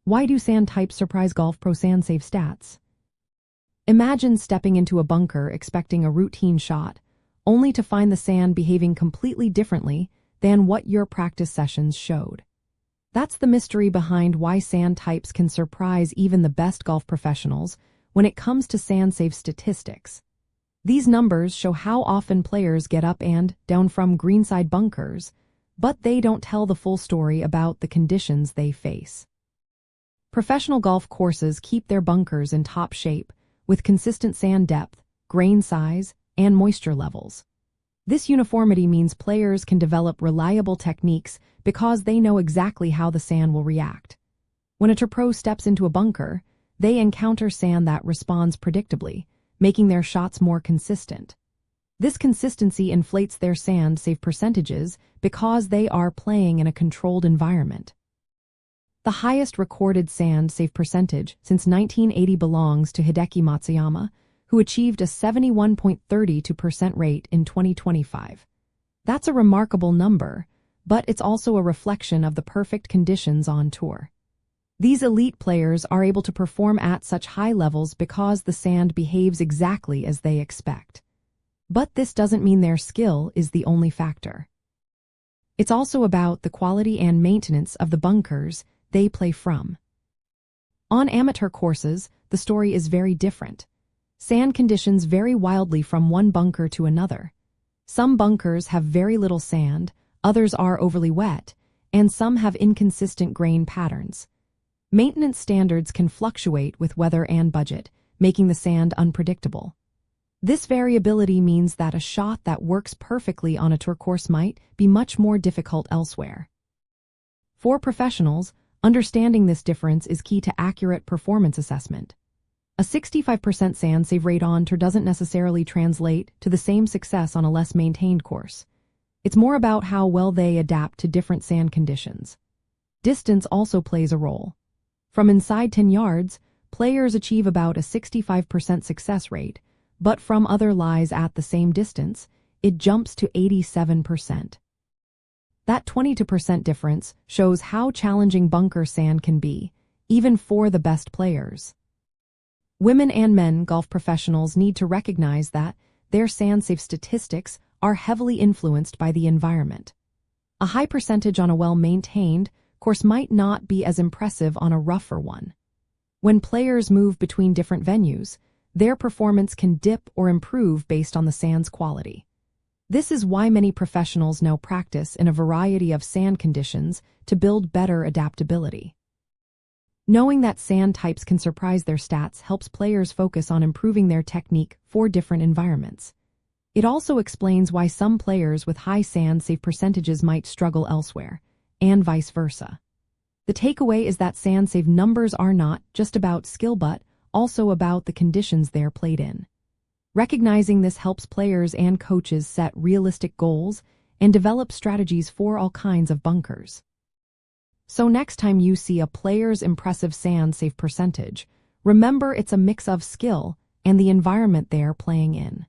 Why do sand types surprise golf pro sand safe stats? Imagine stepping into a bunker expecting a routine shot, only to find the sand behaving completely differently than what your practice sessions showed. That's the mystery behind why sand types can surprise even the best golf professionals when it comes to sand safe statistics. These numbers show how often players get up and down from greenside bunkers, but they don't tell the full story about the conditions they face. Professional golf courses keep their bunkers in top shape with consistent sand depth, grain size, and moisture levels. This uniformity means players can develop reliable techniques because they know exactly how the sand will react. When a tour pro steps into a bunker, they encounter sand that responds predictably, making their shots more consistent. This consistency inflates their sand safe percentages because they are playing in a controlled environment. The highest recorded sand safe percentage since 1980 belongs to Hideki Matsuyama, who achieved a 71.32% rate in 2025. That's a remarkable number, but it's also a reflection of the perfect conditions on tour. These elite players are able to perform at such high levels because the sand behaves exactly as they expect. But this doesn't mean their skill is the only factor. It's also about the quality and maintenance of the bunkers they play from. On amateur courses, the story is very different. Sand conditions vary wildly from one bunker to another. Some bunkers have very little sand, others are overly wet, and some have inconsistent grain patterns. Maintenance standards can fluctuate with weather and budget, making the sand unpredictable. This variability means that a shot that works perfectly on a tour course might be much more difficult elsewhere. For professionals, understanding this difference is key to accurate performance assessment. A 65% sand save rate on tour doesn't necessarily translate to the same success on a less maintained course. It's more about how well they adapt to different sand conditions. Distance also plays a role. From inside 10 yards, players achieve about a 65% success rate, but from other lies at the same distance, it jumps to 87%. That 22% difference shows how challenging bunker sand can be, even for the best players. Women and men golf professionals need to recognize that their sand safe statistics are heavily influenced by the environment. A high percentage on a well-maintained course might not be as impressive on a rougher one. When players move between different venues, their performance can dip or improve based on the sand's quality. This is why many professionals now practice in a variety of sand conditions to build better adaptability. Knowing that sand types can surprise their stats helps players focus on improving their technique for different environments. It also explains why some players with high sand safe percentages might struggle elsewhere, and vice versa. The takeaway is that sand safe numbers are not just about skill but also about the conditions they're played in. Recognizing this helps players and coaches set realistic goals and develop strategies for all kinds of bunkers. So next time you see a player's impressive sand safe percentage, remember it's a mix of skill and the environment they're playing in.